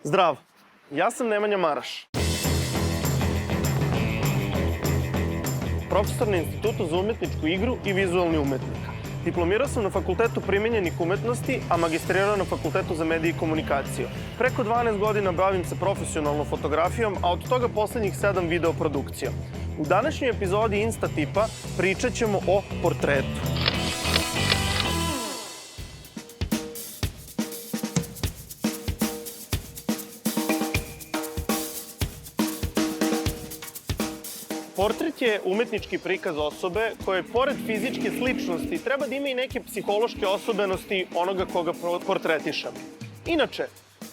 Zdrav, ja sam Nemanja Maraš. Profesor na Institutu za umetničku igru i vizualni umetnik. Diplomirao sam na Fakultetu primenjenih umetnosti, a magistrirao na Fakultetu za medije i komunikaciju. Preko 12 godina bavim se profesionalnom fotografijom, a od toga poslednjih 7 videoprodukcijom. U današnjoj epizodi Instatipa pričat ćemo o portretu. Portret je umetnički prikaz osobe koje, pored fizičke sličnosti, treba da ima i neke psihološke osobenosti onoga koga portretišemo. Inače,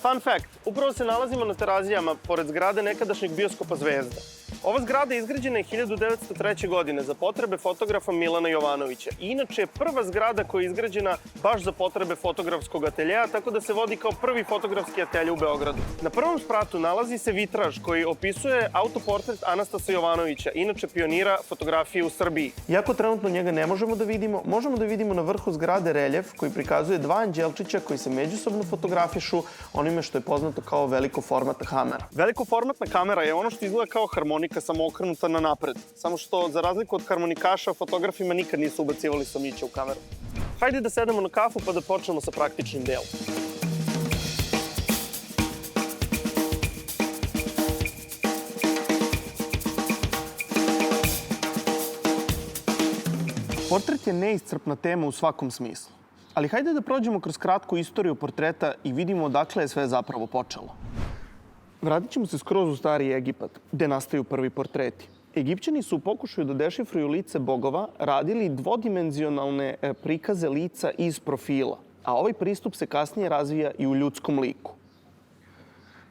fun fact, upravo se nalazimo na Terazijama, pored zgrade nekadašnjeg bioskopa Zvezda. Ova zgrada izgrađena je 1903. godine za potrebe fotografa Milana Jovanovića. Inače je prva zgrada koja je izgrađena baš za potrebe fotografskog ateljeja, tako da se vodi kao prvi fotografski atelje u Beogradu. Na prvom spratu nalazi se vitraž koji opisuje autoportret Anastasa Jovanovića, inače pionira fotografije u Srbiji. Iako trenutno njega ne možemo da vidimo, možemo da vidimo na vrhu zgrade reljef koji prikazuje dva anđelčića koji se međusobno fotografišu onime što je poznato kao velikoformatna kamera. Velikoformatna kamera je ono što izgleda kao harmonika, samo okrenuta na napred. Samo što, za razliku od harmonikaša, fotografima nikad nisu ubacivali somiće u kameru. Hajde da sedemo na kafu pa da počnemo sa praktičnim delom. Portret je neiscrpna tema u svakom smislu. Ali hajde da prođemo kroz kratku istoriju portreta i vidimo odakle je sve zapravo počelo. Vratit ćemo se skroz u stari Egipat, gde nastaju prvi portreti. Egipćani su u pokušaju da dešifruju lice bogova radili dvodimenzionalne prikaze lica iz profila, a ovaj pristup se kasnije razvija i u ljudskom liku.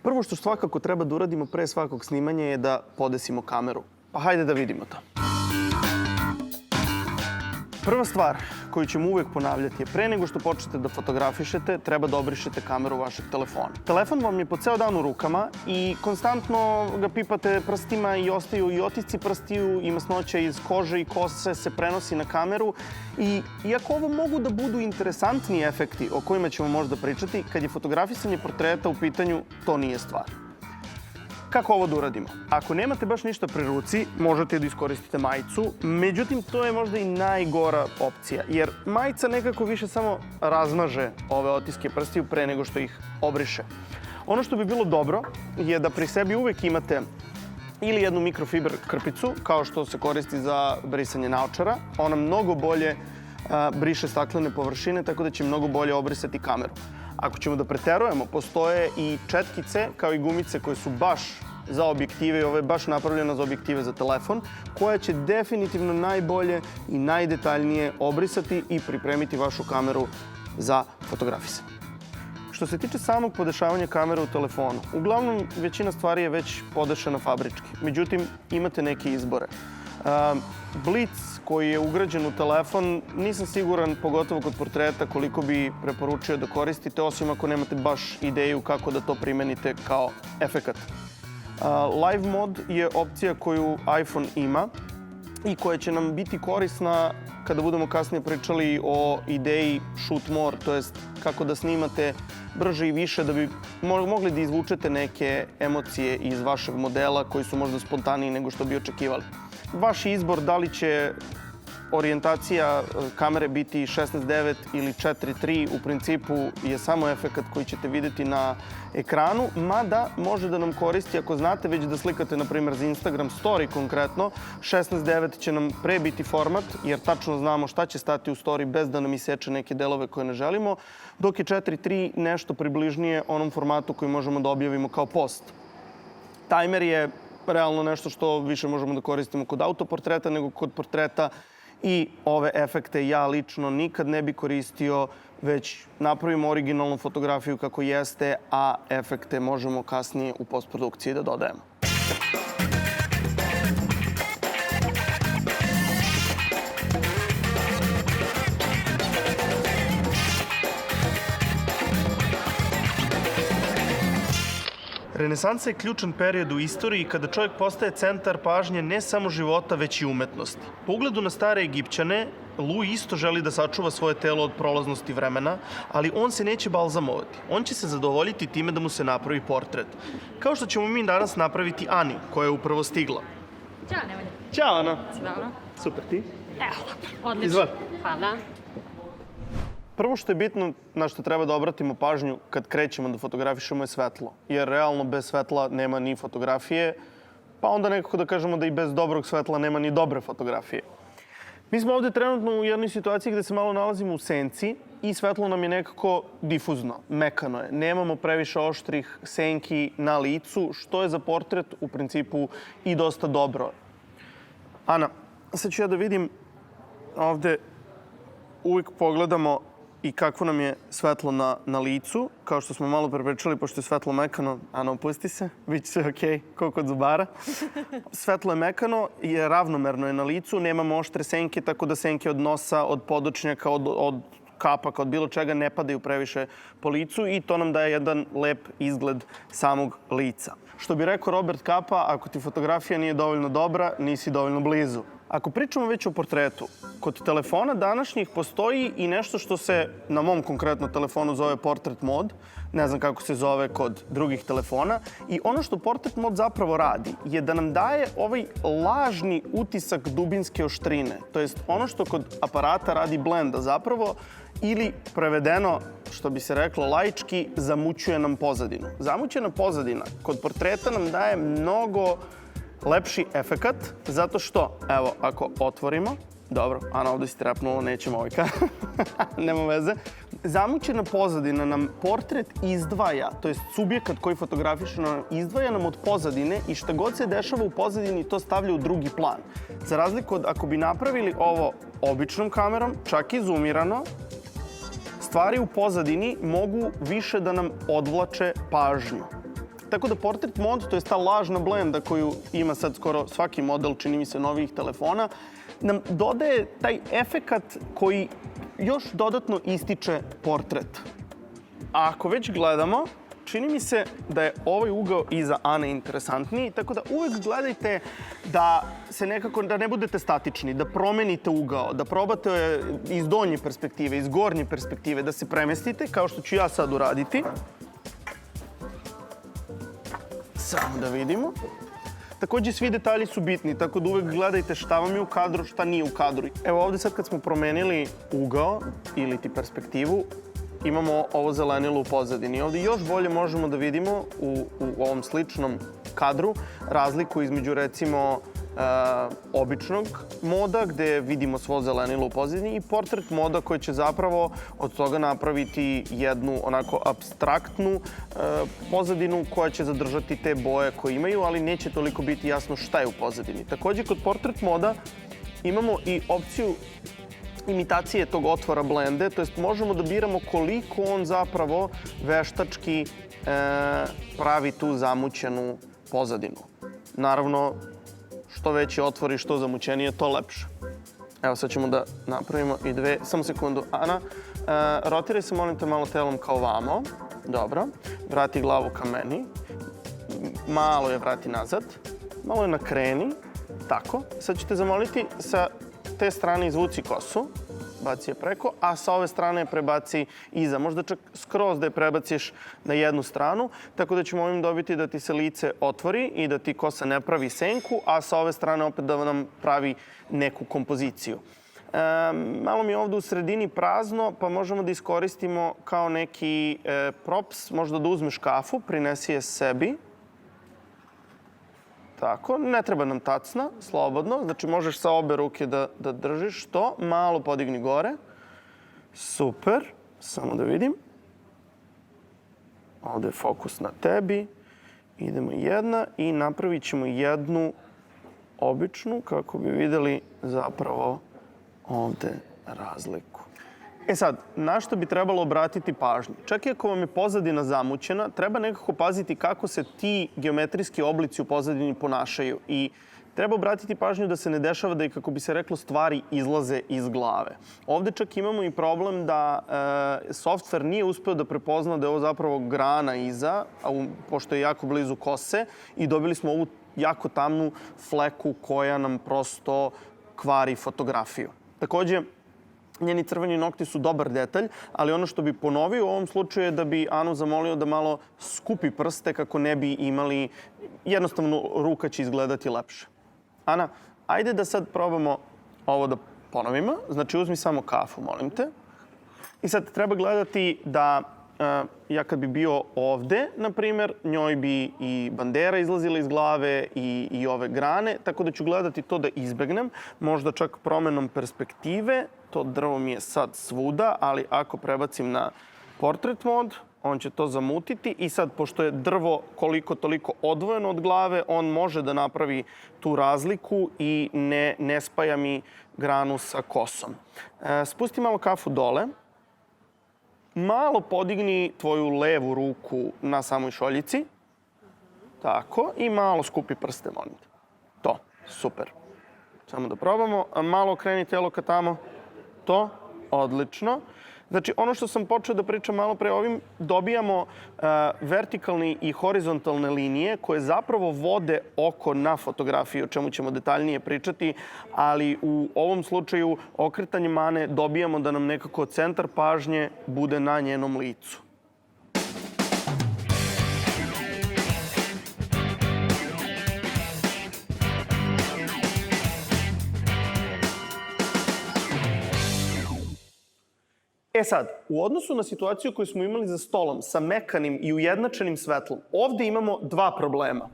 Prvo što svakako treba da uradimo pre svakog snimanja je da podesimo kameru. Pa hajde da vidimo to. Prva stvar koju ćemo uvek ponavljati je pre nego što počnete da fotografišete, treba da obrišete kameru vašeg telefona. Telefon vam je po ceo dan u rukama i konstantno ga pipate prstima i ostaju i otisci prstiju, i masnoća iz kože i kose se prenosi na kameru. I iako ovo mogu da budu interesantni efekti o kojima ćemo možda pričati, kad je fotografisanje portreta u pitanju, to nije stvar. Kako ovo da uradimo? Ako nemate baš ništa pri ruci, možete da iskoristite majicu. Međutim, to je možda i najgora opcija, jer majica nekako više samo razmaže ove otiske prstiju pre nego što ih obriše. Ono što bi bilo dobro je da pri sebi uvek imate ili jednu mikrofiber krpicu, kao što se koristi za brisanje naočara. Ona mnogo bolje briše staklene površine, tako da će mnogo bolje obrisati kameru. Ako ćemo da preterujemo, postoje i četkice kao i gumice koje su baš za objektive i ovo je baš napravljeno za objektive za telefon, koja će definitivno najbolje i najdetaljnije obrisati i pripremiti vašu kameru za fotografisanje. Što se tiče samog podešavanja kamere u telefonu, uglavnom većina stvari je već podešena fabrički. Međutim, imate neke izbore. Blic koji je ugrađen u telefon, nisam siguran, pogotovo kod portreta, koliko bi preporučio da koristite, osim ako nemate baš ideju kako da to primenite kao efekat. Live mod je opcija koju iPhone ima i koja će nam biti korisna kada budemo kasnije pričali o ideji shoot more, to jest kako da snimate brže i više da bi mogli da izvučete neke emocije iz vašeg modela koji su možda spontaniji nego što bi očekivali. Vaš izbor da li će orijentacija kamere biti 16:9 ili 4:3 u principu je samo efekat koji ćete videti na ekranu, mada može da nam koristi ako znate već da slikate, na primjer, za Instagram story konkretno. 16:9 će nam pre biti format, jer tačno znamo šta će stati u story bez da nam iseče neke delove koje ne želimo, dok je 4:3 nešto približnije onom formatu koji možemo da objavimo kao post. Timer je realno nešto što više možemo da koristimo kod autoportreta nego kod portreta i ove efekte ja lično nikad ne bi koristio, već napravimo originalnu fotografiju kako jeste, a efekte možemo kasnije u postprodukciji da dodajemo. Renesansa je ključan period u istoriji kada čovjek postaje centar pažnje ne samo života, već i umetnosti. Po ugledu na stare Egipćane, Louis isto želi da sačuva svoje telo od prolaznosti vremena, ali on se neće balzamovati. On će se zadovoljiti time da mu se napravi portret. Kao što ćemo mi danas napraviti Ani, koja je upravo stigla. Ćao, Nemanja. Ćao, Ana. Si dobro? Super, ti? Evo, odlično. Izvoli. Hvala. Prvo što je bitno, na što treba da obratimo pažnju kad krećemo da fotografišemo je svetlo. Jer realno bez svetla nema ni fotografije, pa onda nekako da kažemo da i bez dobrog svetla nema ni dobre fotografije. Mi smo ovde trenutno u jednoj situaciji gde se malo nalazimo u senci i svetlo nam je nekako difuzno, mekano je. Nemamo previše oštrih senki na licu, što je za portret u principu i dosta dobro. Ana, sad ću ja da vidim ovde, uvijek pogledamo i kakvo nam je svetlo na licu. Kao što smo malo prepričali, pošto je svetlo mekano, Ana, opusti se, bit će sve okej, kao kod zubara. Svetlo je mekano, je ravnomerno je na licu, nemamo oštre senke, tako da senke od nosa, od podočnjaka, od kapaka, od bilo čega ne padaju previše po licu i to nam daje jedan lep izgled samog lica. Što bi rekao Robert Capa, ako ti fotografija nije dovoljno dobra, nisi dovoljno blizu. Ako pričamo već o portretu, kod telefona današnjih postoji i nešto što se na mom konkretno telefonu zove portrait mode. Ne znam kako se zove kod drugih telefona. I ono što portrait mode zapravo radi je da nam daje ovaj lažni utisak dubinske oštrine. To jest ono što kod aparata radi blenda zapravo ili prevedeno, što bi se reklo laički, zamućuje nam pozadinu. Zamućena pozadina kod portreta nam daje mnogo lepši efekat, zato što, evo, ako otvorimo, dobro, Ana, ovdje si trepnulo, nećemo ovaj nema veze. Zamućena pozadina nam portret izdvaja, to jest subjekat koji fotografiše nam izdvaja nam od pozadine i šta god se dešava u pozadini, to stavlja u drugi plan. Za razliku od ako bi napravili ovo običnom kamerom, čak i zoomirano, stvari u pozadini mogu više da nam odvlače pažnju. Tako da portrait mode, to je ta lažna blenda koju ima sad skoro svaki model, čini mi se, novih telefona, nam dodaje taj efekat koji još dodatno ističe portret. A ako već gledamo, čini mi se da je ovaj ugao iza Ane interesantniji, tako da uvek gledajte da se nekako, da ne budete statični, da promenite ugao, da probate iz donje perspektive, iz gornje perspektive, da se premestite, kao što ću ja sad uraditi. Samo da vidimo. Takođe, svi detalji su bitni, tako da uvek gledajte šta vam je u kadru, šta nije u kadru. Evo ovde sad kad smo promenili ugao ili ti perspektivu, imamo ovo zelenilo u pozadini. Ovde još bolje možemo da vidimo u ovom sličnom kadru razliku između recimo običnog moda gde vidimo svo zelenilo u pozadini i portret moda koji će zapravo od toga napraviti jednu onako apstraktnu pozadinu koja će zadržati te boje koje imaju, ali neće toliko biti jasno šta je u pozadini. Takođe, kod portret moda imamo i opciju imitacije tog otvora blende, to jest možemo da biramo koliko on zapravo veštački pravi tu zamućenu pozadinu. Naravno, što veći otvor i što zamućenije, to lepše. Evo sad ćemo da napravimo i dve. Samo sekundu, Ana. Rotiraj se, molim te, malo telom kao vamo. Dobro. Vrati glavu ka meni. Malo je vrati nazad. Malo je nakreni. Tako. Sad ću te zamoliti sa te strane izvuci kosu. Baci je preko, a sa ove strane prebaci iza. Možda čak skroz da je prebaciš na jednu stranu, tako da ćemo ovim dobiti da ti se lice otvori i da ti kosa ne pravi senku, a sa ove strane opet da nam pravi neku kompoziciju. Malo mi je ovde u sredini prazno, pa možemo da iskoristimo kao neki props, možda da uzmeš kafu, prinesi je sebi. Tako, ne treba nam tacna, slobodno. Znači, možeš sa obe ruke da držiš to. Malo podigni gore. Super. Samo da vidim. Ovde je fokus na tebi. Idemo jedna i napravit ćemo jednu običnu kako bi videli zapravo ovde razliku. E sad, na što bi trebalo obratiti pažnju? Čak i ako vam je pozadina zamućena, treba nekako paziti kako se ti geometrijski oblici u pozadini ponašaju. I treba obratiti pažnju da se ne dešava da i, kako bi se reklo, stvari izlaze iz glave. Ovde čak imamo i problem da softver nije uspeo da prepozna da je ovo zapravo grana iza, pošto je jako blizu kose, i dobili smo ovu jako tamnu fleku koja nam prosto kvari fotografiju. Takođe, njeni crveni nokti su dobar detalj, ali ono što bi ponovio u ovom slučaju je da bi Anu zamolio da malo skupi prste kako ne bi imali, jednostavno ruka će izgledati lepše. Ana, ajde da sad probamo ovo da ponovimo. Znači, uzmi samo kafu, molim te. I sad treba gledati da ja kad bi bio ovde, na primer, njoj bi i bandera izlazila iz glave i ove grane, tako da ću gledati to da izbegnem, možda čak promenom perspektive. To drvo mi je sad svuda, ali ako prebacim na portrait mod, on će to zamutiti i sad, pošto je drvo koliko toliko odvojeno od glave, on može da napravi tu razliku i ne spaja mi granu sa kosom. Spusti malo kafu dole. Malo podigni tvoju levu ruku na samoj šoljici. Tako. I malo skupi prste, molim te. To. Super. Samo da probamo. Malo okreni telo ka tamo. To. Odlično. Znači, ono što sam počeo da pričam malo pre ovim, dobijamo vertikalne i horizontalne linije koje zapravo vode oko na fotografiji, o čemu ćemo detaljnije pričati, ali u ovom slučaju okretanjem Ane dobijamo da nam nekako centar pažnje bude na njenom licu. E sad, u odnosu na situaciju koju smo imali za stolom sa mekanim i ujednačenim svetlom, ovde imamo dva problema.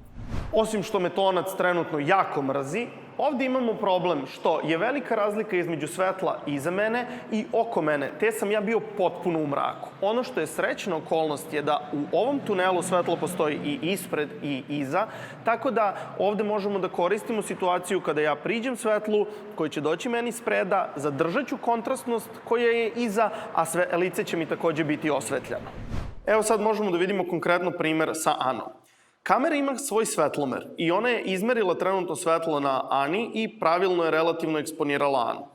Osim što me tonac trenutno jako mrzi, ovde imamo problem što je velika razlika između svetla iza mene i oko mene, te sam ja bio potpuno u mraku. Ono što je srećna okolnost je da u ovom tunelu svetlo postoji i ispred i iza, tako da ovde možemo da koristimo situaciju kada ja priđem svetlu koji će doći meni spreda, zadržat ću kontrastnost koja je iza, a lice će mi takođe biti osvetljeno. Evo sad možemo da vidimo konkretno primer sa Anom. Kamera ima svoj svetlomer i ona je izmerila trenutno svetlo na Ani i pravilno je relativno eksponirala Anu.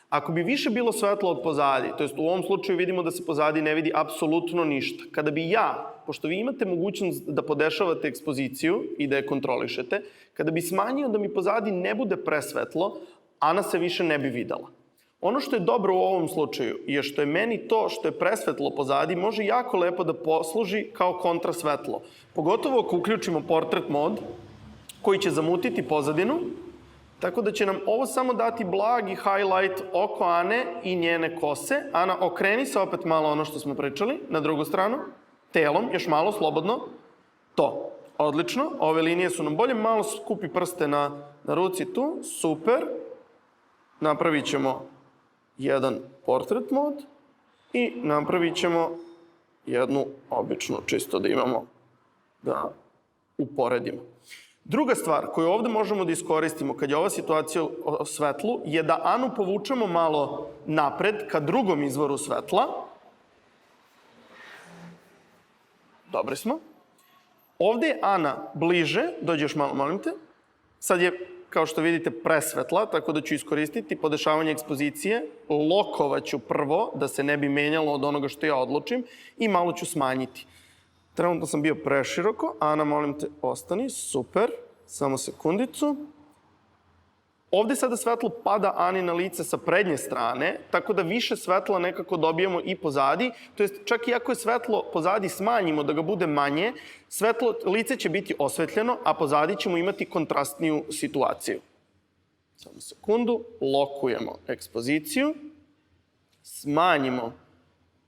Ako bi više bilo svetlo od pozadi, to jest u ovom slučaju vidimo da se pozadi ne vidi apsolutno ništa. Kada bi ja, pošto vi imate mogućnost da podešavate ekspoziciju i da je kontrolišete, kada bi smanjio da mi pozadi ne bude presvetlo, Ana se više ne bi videla. Ono što je dobro u ovom slučaju je što je meni to što je presvetlo pozadi može jako lepo da posluži kao kontrasvetlo. Pogotovo ako uključimo portrait mod koji će zamutiti pozadinu, tako da će nam ovo samo dati blagi highlight oko Ane i njene kose. Ana, okreni se opet malo ono što smo pričali, na drugu stranu, telom, još malo, slobodno. To. Odlično. Ove linije su nam bolje. Malo skupi prste na ruci tu. Super. Napravit ćemo jedan portrait mod i napravit ćemo jednu običnu, čisto da imamo, da uporedimo. Druga stvar koju ovde možemo da iskoristimo kad je ova situacija o svetlu je da Anu povučemo malo napred ka drugom izvoru svetla. Dobri smo. Ovde je Ana bliže, dođe još malo, molim te. Sad je, kao što vidite, presvetla, tako da ću iskoristiti podešavanje ekspozicije. Lokovaću prvo, da se ne bi menjalo od onoga što ja odlučim, i malo ću smanjiti. Trenutno sam bio preširoko. Ana, molim te, ostani. Super. Samo sekundicu. Ovde sada svetlo pada Ani na lice sa prednje strane, tako da više svetla nekako dobijemo i pozadi. To jest, čak i ako je svetlo pozadi smanjimo da ga bude manje, lice će biti osvetljeno, a pozadi ćemo imati kontrastniju situaciju. Samo sekundu. Lokujemo ekspoziciju. Smanjimo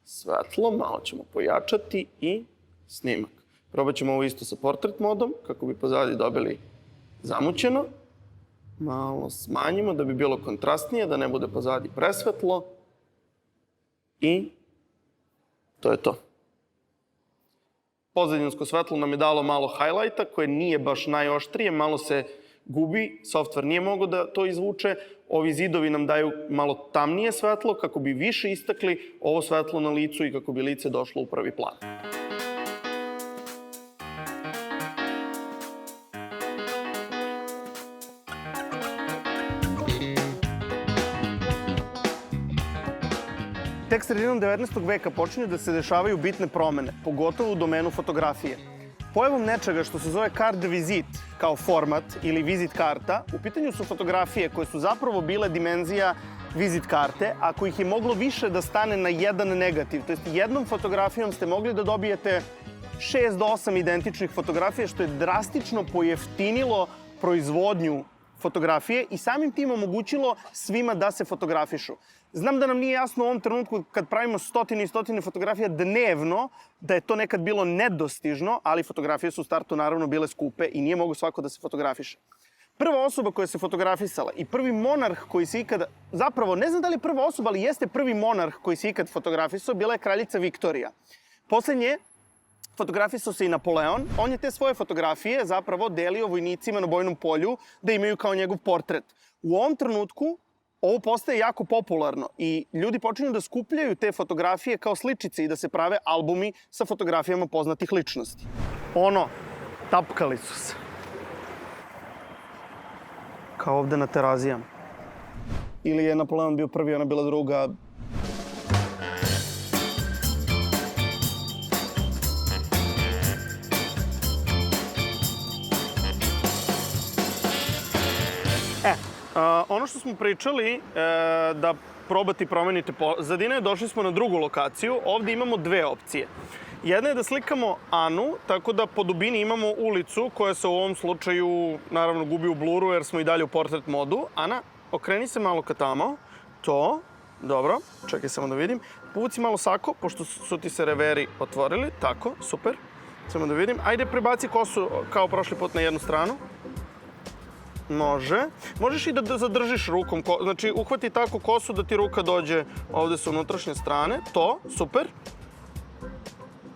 svetlo, malo ćemo pojačati i snimak. Probat ćemo ovo isto sa portrait modom, kako bi pozadi dobili zamućeno. Malo smanjimo da bi bilo kontrastnije, da ne bude pozadi presvetlo. I to je to. Pozadinsko svetlo nam je dalo malo highlighta, koje nije baš najoštrije, malo se gubi, softver nije mogao da to izvuče. Ovi zidovi nam daju malo tamnije svetlo, kako bi više istakli ovo svetlo na licu i kako bi lice došlo u prvi plan. tek sredinom 19. veka počinju da se dešavaju bitne promene, pogotovo u domenu fotografije. Pojavom nečega što se zove carte de visite kao format ili vizit karta, u pitanju su fotografije koje su zapravo bile dimenzija vizit karte, a kojih je moglo više da stane na jedan negativ. To jest jednom fotografijom ste mogli da dobijete 6 do 8 identičnih fotografija, što je drastično pojeftinilo proizvodnju fotografije i samim tim omogućilo svima da se fotografišu. Znam da nam nije jasno u ovom trenutku kad pravimo stotine i stotine fotografija dnevno, da je to nekad bilo nedostižno, ali fotografije su u startu naravno bile skupe i nije mogo svako da se fotografiše. Prva osoba koja se fotografisala i prvi monarh koji se ikada, zapravo ne znam da li je prva osoba, ali jeste prvi monarh koji se ikad fotografisao, bila je kraljica Viktorija. Poslednje fotografisao se i Napoleon. On je te svoje fotografije zapravo delio vojnicima na bojnom polju da imaju kao njegov portret. U ovom trenutku ovo postaje jako popularno i ljudi počinju da skupljaju te fotografije kao sličice i da se prave albumi sa fotografijama poznatih ličnosti. Tapkali su se. Kao ovde na terazijama. Ili je Napoleon bio prvi, ona bila druga. Ono što smo pričali, da probate i promenite pozadine, došli smo na drugu lokaciju. Ovde imamo dve opcije. Jedna je da slikamo Anu, tako da po dubini imamo ulicu koja se u ovom slučaju naravno gubi u bluru jer smo i dalje u portret modu. Ana, okreni se malo ka tamo. To, dobro, čekaj samo da vidim. Povuci malo sako, pošto su ti se reveri otvorili. Tako, super. Samo da vidim. Ajde, prebaci kosu kao prošli put na jednu stranu. Može. Možeš i da zadržiš rukom, znači uhvati tako kosu da ti ruka dođe ovde sa unutrašnje strane. To, super.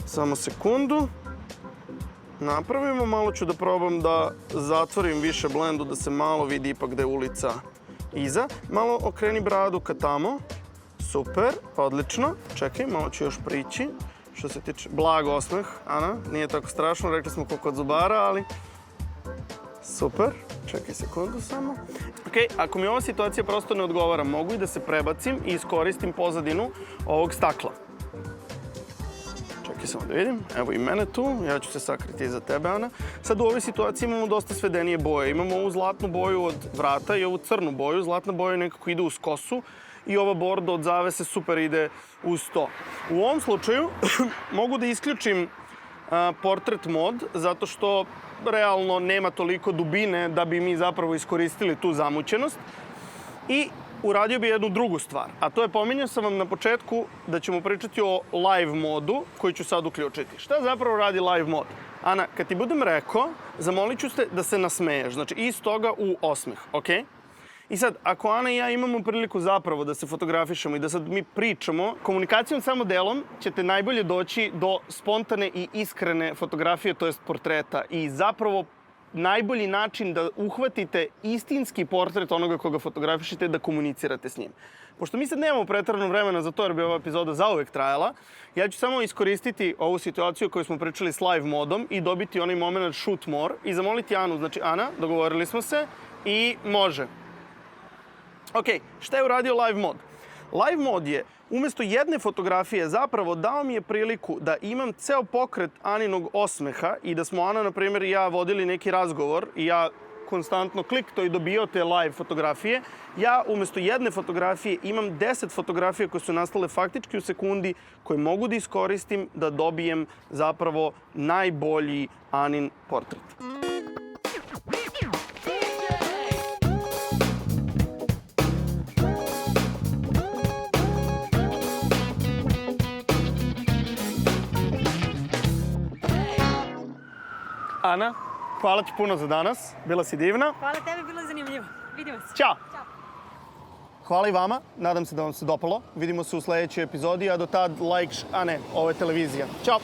Samo sekundu. Napravimo, malo ću da probam da zatvorim više blendu, da se malo vidi ipak da je ulica iza. Malo okreni bradu ka tamo. Super, odlično. Čekaj, malo ću još prići. Što se tiče, blag osmeh, Ana, nije tako strašno, rekli smo ko kod zubara, ali super. Čekaj sekundu samo. Ok, ako mi ova situacija prosto ne odgovara, mogu i da se prebacim i iskoristim pozadinu ovog stakla. Čekaj samo da vidim. Evo i mene tu. Ja ću se sakriti iza tebe, Ana. Sad u ovoj situaciji imamo dosta svedenije boje. Imamo ovu zlatnu boju od vrata i ovu crnu boju. Zlatna boja nekako ide uz kosu i ova bordo od zavese super ide uz to. U ovom slučaju mogu da isključim portret mod, zato što realno nema toliko dubine da bi mi zapravo iskoristili tu zamućenost. I uradio bi jednu drugu stvar, a to je, pominjao sam vam na početku da ćemo pričati o live modu koji ću sad uključiti. Šta zapravo radi live mod? Ana, kad ti budem rekao, zamolit ću te da se nasmeješ, znači iz toga u osmeh, okej? I sad, ako Ana i ja imamo priliku zapravo da se fotografišemo i da sad mi pričamo, komunikacijom samo delom ćete najbolje doći do spontane i iskrene fotografije, to jest portreta. I zapravo najbolji način da uhvatite istinski portret onoga koga fotografišete je da komunicirate s njim. Pošto mi sad nemamo preterano vremena za to jer bi ova epizoda zauvek trajala, ja ću samo iskoristiti ovu situaciju koju smo pričali s live modom i dobiti onaj moment shoot more i zamoliti Anu. Znači, Ana, dogovorili smo se i može. Ok, šta je uradio live mod? Live mod je umesto jedne fotografije zapravo dao mi je priliku da imam ceo pokret Aninog osmeha i da smo Ana, na primjer, i ja vodili neki razgovor i ja konstantno kliktao i dobio te live fotografije. Ja umesto jedne fotografije imam 10 fotografija koje su nastale faktički u sekundi koje mogu da iskoristim da dobijem zapravo najbolji Anin portret. Ana, hvala ti puno za danas. Bila si divna. Hvala tebi, bilo je zanimljivo. Vidimo se. Ćao! Ćao. Hvala i vama. Nadam se da vam se dopalo. Vidimo se u sledećoj epizodi, a do tad like, a ne, ovo je televizija. Ćao!